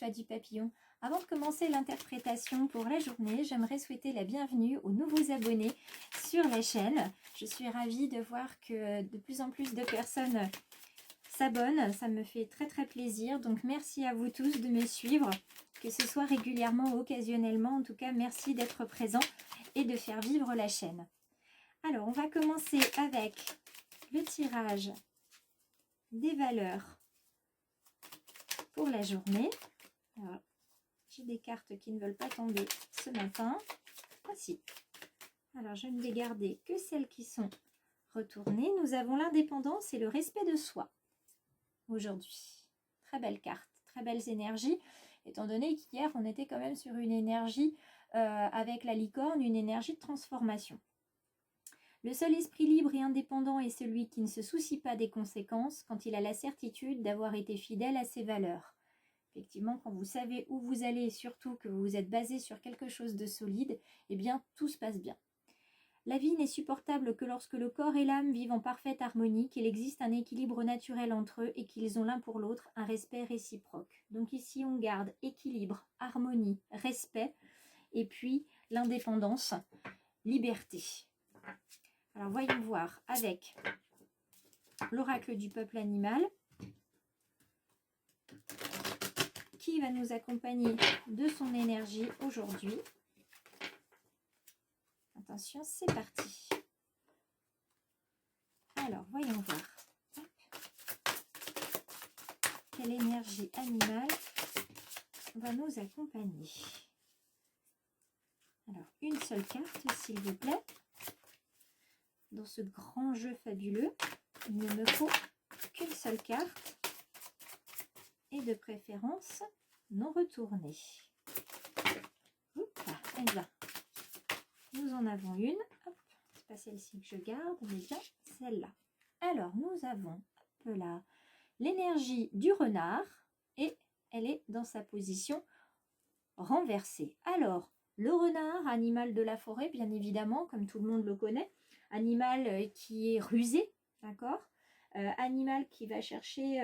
Alpha du Papillon. Avant de commencer l'interprétation pour la journée, j'aimerais souhaiter la bienvenue aux nouveaux abonnés sur la chaîne. Je suis ravie de voir que de plus en plus de personnes s'abonnent. Ça me fait très très plaisir. Donc merci à vous tous de me suivre, que ce soit régulièrement ou occasionnellement. En tout cas, merci d'être présents et de faire vivre la chaîne. Alors, on va commencer avec le tirage des valeurs pour la journée. Alors, j'ai des cartes qui ne veulent pas tomber ce matin. Voici. Alors, je ne vais garder que celles qui sont retournées. Nous avons l'indépendance et le respect de soi aujourd'hui. Très belle carte, très belles énergies. Étant donné qu'hier, on était quand même sur une énergie avec la licorne, une énergie de transformation. Le seul esprit libre et indépendant est celui qui ne se soucie pas des conséquences quand il a la certitude d'avoir été fidèle à ses valeurs. Effectivement, quand vous savez où vous allez et surtout que vous vous êtes basé sur quelque chose de solide, eh bien, tout se passe bien. La vie n'est supportable que lorsque le corps et l'âme vivent en parfaite harmonie, qu'il existe un équilibre naturel entre eux et qu'ils ont l'un pour l'autre un respect réciproque. Donc ici, on garde équilibre, harmonie, respect et puis l'indépendance, liberté. Alors, voyons voir avec l'oracle du peuple animal qui va nous accompagner de son énergie aujourd'hui. Attention, c'est parti. Alors, voyons voir. Quelle énergie animale va nous accompagner. Alors, une seule carte, s'il vous plaît. Dans ce grand jeu fabuleux, il ne me faut qu'une seule carte et de préférence non retournée. Là, eh bien, nous en avons une. C'est pas celle-ci que je garde, mais bien celle-là. Alors, nous avons là l'énergie du renard et elle est dans sa position renversée. Alors, le renard, animal de la forêt, bien évidemment, comme tout le monde le connaît, animal qui est rusé, d'accord, animal qui va chercher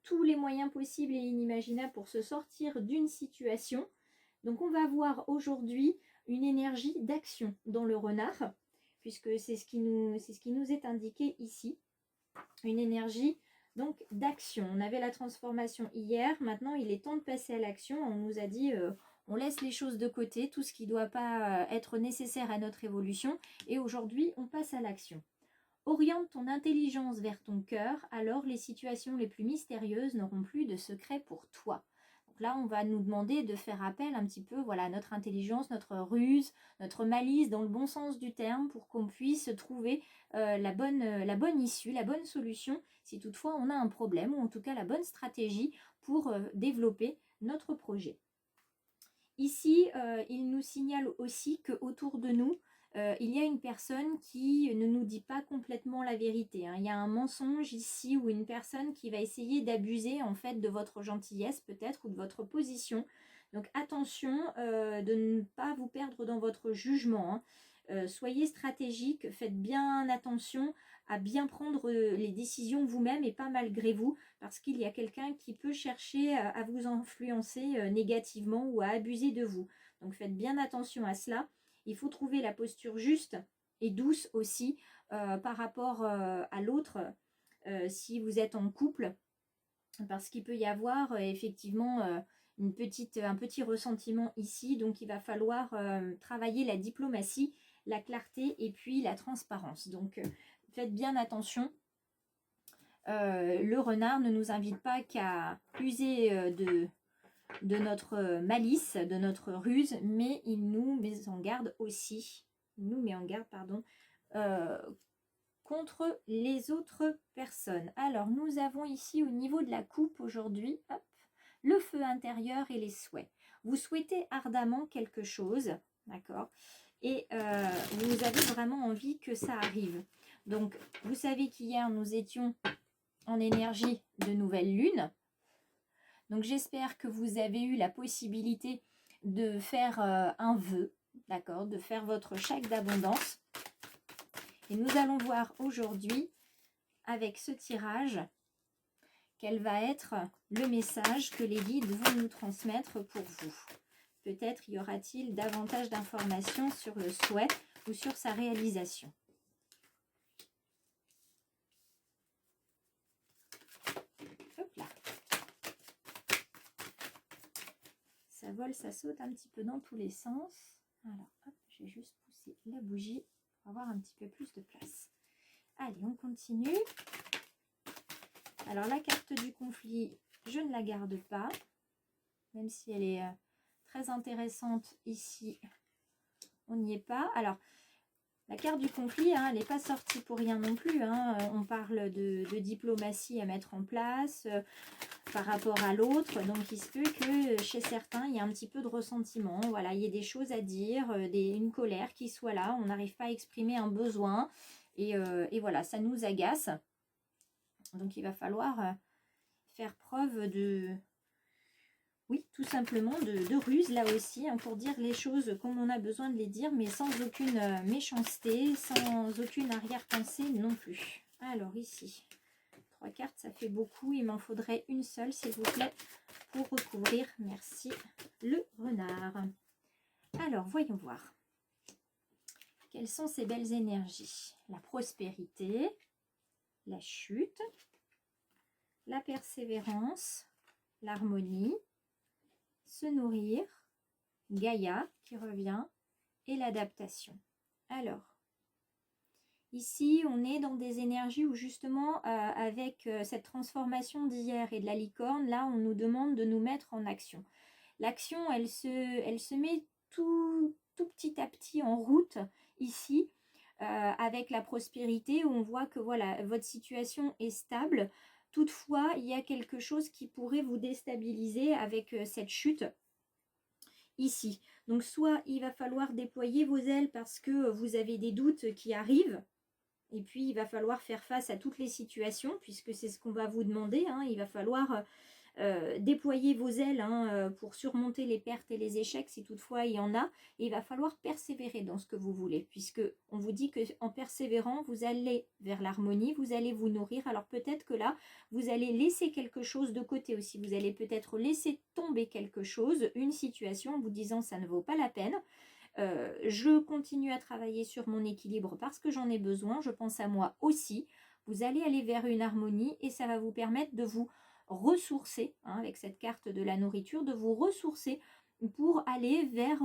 tous les moyens possibles et inimaginables pour se sortir d'une situation. Donc on va voir aujourd'hui une énergie d'action dans le renard, puisque c'est ce qui nous est indiqué ici. Une énergie donc d'action. On avait la transformation hier, maintenant il est temps de passer à l'action. On nous a dit on laisse les choses de côté, tout ce qui ne doit pas être nécessaire à notre évolution, et aujourd'hui on passe à l'action. Oriente ton intelligence vers ton cœur, alors les situations les plus mystérieuses n'auront plus de secret pour toi. Donc là, on va nous demander de faire appel un petit peu voilà, à notre intelligence, notre ruse, notre malice dans le bon sens du terme pour qu'on puisse trouver la bonne issue, la bonne solution si toutefois on a un problème ou en tout cas la bonne stratégie pour développer notre projet. Ici, il nous signale aussi qu'autour de nous, il y a une personne qui ne nous dit pas complètement la vérité. Hein. Il y a un mensonge ici ou une personne qui va essayer d'abuser en fait de votre gentillesse peut-être ou de votre position. Donc attention de ne pas vous perdre dans votre jugement. Hein. Soyez stratégique, faites bien attention à bien prendre les décisions vous-même et pas malgré vous, parce qu'il y a quelqu'un qui peut chercher à vous influencer négativement ou à abuser de vous. Donc faites bien attention à cela. Il faut trouver la posture juste et douce aussi par rapport à l'autre si vous êtes en couple, parce qu'il peut y avoir effectivement un petit ressentiment ici. Donc il va falloir travailler la diplomatie, la clarté et puis la transparence. Donc faites bien attention. Le renard ne nous invite pas qu'à user de notre malice, de notre ruse, mais il nous met en garde aussi, contre les autres personnes. Alors, nous avons ici au niveau de la coupe aujourd'hui, le feu intérieur et les souhaits. Vous souhaitez ardemment quelque chose, d'accord, et vous avez vraiment envie que ça arrive. Donc, vous savez qu'hier, nous étions en énergie de nouvelle lune. Donc, j'espère que vous avez eu la possibilité de faire un vœu, d'accord, de faire votre chèque d'abondance. Et nous allons voir aujourd'hui, avec ce tirage, quel va être le message que les guides vont nous transmettre pour vous. Peut-être y aura-t-il davantage d'informations sur le souhait ou sur sa réalisation. Hop là. Ça vole, ça saute un petit peu dans tous les sens. Alors, hop, je vais juste pousser la bougie pour avoir un petit peu plus de place. Allez, on continue. Alors, la carte du conflit, je ne la garde pas. Même si elle est très intéressante ici, on n'y est pas. Alors, la carte du conflit, hein, elle n'est pas sortie pour rien non plus. Hein. On parle de diplomatie à mettre en place par rapport à l'autre. Donc, il se peut que chez certains, il y a un petit peu de ressentiment. Voilà, il y a des choses à dire, une colère qui soit là. On n'arrive pas à exprimer un besoin. Et voilà, ça nous agace. Donc, il va falloir faire preuve de... Oui, tout simplement de ruse là aussi, hein, pour dire les choses comme on a besoin de les dire, mais sans aucune méchanceté, sans aucune arrière-pensée non plus. Alors ici, 3 cartes, ça fait beaucoup. Il m'en faudrait une seule, s'il vous plaît, pour recouvrir. Merci. Le renard. Alors, voyons voir. Quelles sont ces belles énergies? La prospérité, la chute, la persévérance, l'harmonie, se nourrir, Gaïa qui revient et l'adaptation. Alors, ici, on est dans des énergies où justement, avec cette transformation d'hier et de la licorne, là, on nous demande de nous mettre en action. L'action, elle se met tout petit à petit en route ici, avec la prospérité, où on voit que voilà, votre situation est stable. Toutefois, il y a quelque chose qui pourrait vous déstabiliser avec cette chute ici. Donc, soit il va falloir déployer vos ailes parce que vous avez des doutes qui arrivent. Et puis, il va falloir faire face à toutes les situations, puisque c'est ce qu'on va vous demander. Hein. Il va falloir déployer vos ailes pour surmonter les pertes et les échecs, si toutefois il y en a. Et il va falloir persévérer dans ce que vous voulez, puisque on vous dit qu'en persévérant, vous allez vers l'harmonie, vous allez vous nourrir. Alors peut-être que là, vous allez laisser quelque chose de côté aussi. Vous allez peut-être laisser tomber quelque chose, une situation, en vous disant ça ne vaut pas la peine. Je continue à travailler sur mon équilibre parce que j'en ai besoin, je pense à moi aussi. Vous allez aller vers une harmonie et ça va vous permettre de vous ressourcer, hein, avec cette carte de la nourriture, de vous ressourcer pour aller vers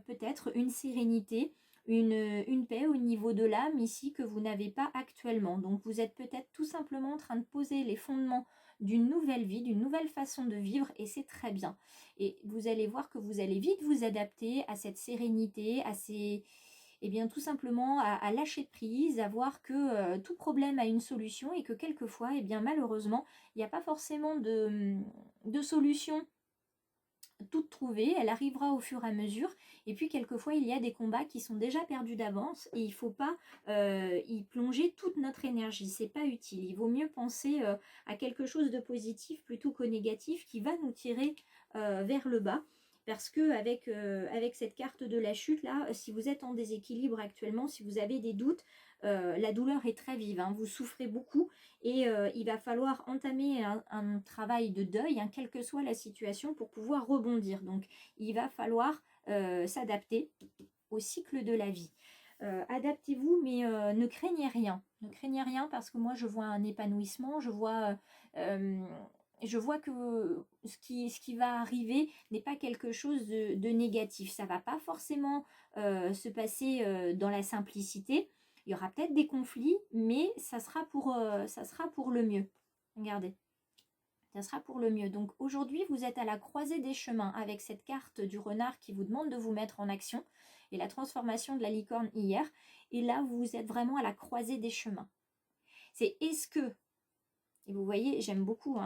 peut-être une sérénité, une paix au niveau de l'âme ici que vous n'avez pas actuellement. Donc vous êtes peut-être tout simplement en train de poser les fondements d'une nouvelle vie, d'une nouvelle façon de vivre et c'est très bien. Et vous allez voir que vous allez vite vous adapter à cette sérénité, à ces... Eh bien, tout simplement à lâcher prise, à voir que tout problème a une solution et que quelquefois, eh bien, malheureusement, il n'y a pas forcément de solution toute trouvée, elle arrivera au fur et à mesure. Et puis, quelquefois, il y a des combats qui sont déjà perdus d'avance et il ne faut pas y plonger toute notre énergie. C'est pas utile. Il vaut mieux penser à quelque chose de positif plutôt qu'au négatif qui va nous tirer vers le bas. Parce que avec cette carte de la chute, là, si vous êtes en déséquilibre actuellement, si vous avez des doutes, la douleur est très vive, hein, vous souffrez beaucoup et il va falloir entamer un travail de deuil, hein, quelle que soit la situation, pour pouvoir rebondir. Donc, il va falloir s'adapter au cycle de la vie. Adaptez-vous, mais ne craignez rien. Ne craignez rien parce que moi, je vois un épanouissement, je vois que ce qui va arriver n'est pas quelque chose de négatif. Ça ne va pas forcément se passer dans la simplicité. Il y aura peut-être des conflits, mais ça sera pour le mieux. Regardez, ça sera pour le mieux. Donc aujourd'hui, vous êtes à la croisée des chemins avec cette carte du renard qui vous demande de vous mettre en action et la transformation de la licorne hier. Et là, vous êtes vraiment à la croisée des chemins. C'est est-ce que... Et vous voyez, j'aime beaucoup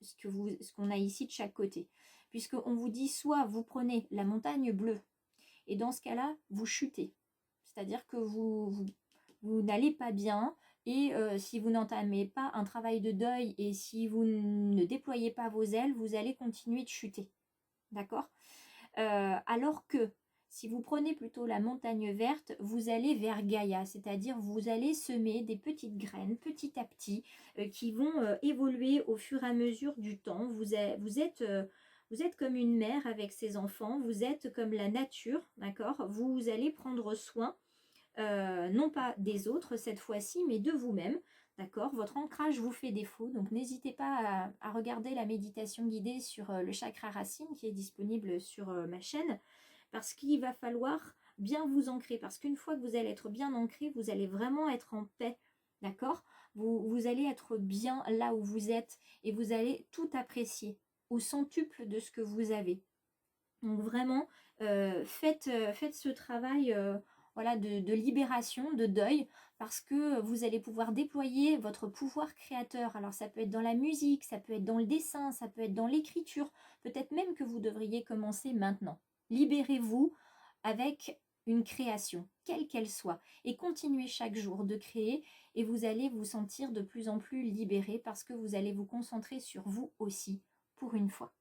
ce qu'on a ici de chaque côté. Puisqu'on vous dit soit vous prenez la montagne bleue et dans ce cas-là, vous chutez. C'est-à-dire que vous n'allez pas bien et si vous n'entamez pas un travail de deuil et si vous ne déployez pas vos ailes, vous allez continuer de chuter. D'accord ? Alors que Si vous prenez plutôt la montagne verte, vous allez vers Gaïa, c'est-à-dire vous allez semer des petites graines petit à petit qui vont évoluer au fur et à mesure du temps. Vous êtes comme une mère avec ses enfants, vous êtes comme la nature, d'accord? Vous allez prendre soin, non pas des autres cette fois-ci, mais de vous-même. D'accord, votre ancrage vous fait défaut, donc n'hésitez pas à regarder la méditation guidée sur le chakra racine qui est disponible sur ma chaîne, parce qu'il va falloir bien vous ancrer, parce qu'une fois que vous allez être bien ancré, vous allez vraiment être en paix, d'accord, vous allez être bien là où vous êtes et vous allez tout apprécier au centuple de ce que vous avez. Donc vraiment, faites ce travail voilà, de libération, de deuil, parce que vous allez pouvoir déployer votre pouvoir créateur. Alors ça peut être dans la musique, ça peut être dans le dessin, ça peut être dans l'écriture, peut-être même que vous devriez commencer maintenant. Libérez-vous avec une création, quelle qu'elle soit, et continuez chaque jour de créer, et vous allez vous sentir de plus en plus libéré, parce que vous allez vous concentrer sur vous aussi, pour une fois.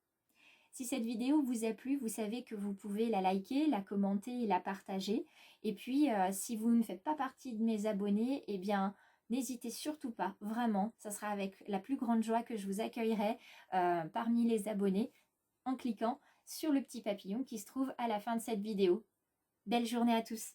Si cette vidéo vous a plu, vous savez que vous pouvez la liker, la commenter et la partager. Et puis, si vous ne faites pas partie de mes abonnés, eh bien, n'hésitez surtout pas, vraiment, ça sera avec la plus grande joie que je vous accueillerai parmi les abonnés en cliquant sur le petit papillon qui se trouve à la fin de cette vidéo. Belle journée à tous!